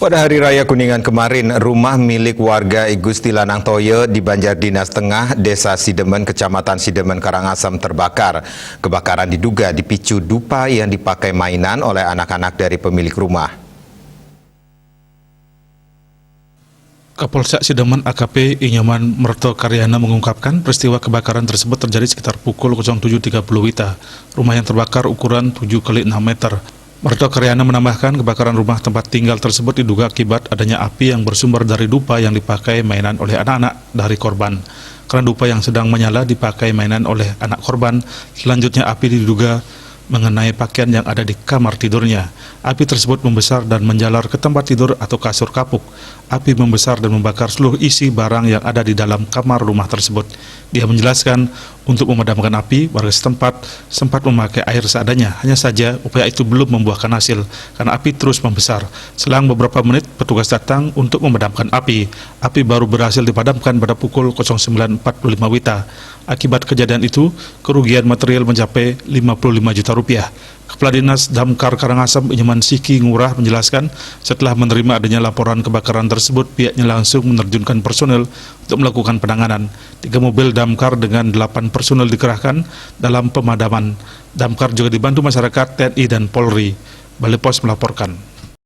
Pada Hari Raya Kuningan kemarin, rumah milik warga Igusti Lanang Toyo di Banjardinas Tengah, Desa Sidemen, Kecamatan Sidemen, Karangasem terbakar. Kebakaran diduga dipicu dupa yang dipakai mainan oleh anak-anak dari pemilik rumah. Kapolsek Sidemen AKP Inyoman Merto Karyana mengungkapkan peristiwa kebakaran tersebut terjadi sekitar pukul 07.30 WITA. Rumah yang terbakar ukuran 7x6 meter. Merto Karyana menambahkan kebakaran rumah tempat tinggal tersebut diduga akibat adanya api yang bersumber dari dupa yang dipakai mainan oleh anak-anak dari korban. Karena dupa yang sedang menyala dipakai mainan oleh anak korban, selanjutnya api diduga mengenai pakaian yang ada di kamar tidurnya. Api tersebut membesar dan menjalar ke tempat tidur atau kasur kapuk. Api membesar dan membakar seluruh isi barang yang ada di dalam kamar rumah tersebut. Dia menjelaskan untuk memadamkan api, warga setempat sempat memakai air seadanya. Hanya saja upaya itu belum membuahkan hasil karena api terus membesar. Selang beberapa menit petugas datang untuk memadamkan api. Api baru berhasil dipadamkan pada pukul 09.45 WITA. Akibat kejadian itu, kerugian material mencapai 55 juta rupiah. Kepala Dinas Damkar Karangasem Inyoman Siki Ngurah menjelaskan setelah menerima adanya laporan kebakaran tersebut, pihaknya langsung menerjunkan personel untuk melakukan penanganan. 3 mobil damkar dengan 8 personel dikerahkan dalam pemadaman. Damkar juga dibantu masyarakat, TNI dan Polri. Bali Pos melaporkan.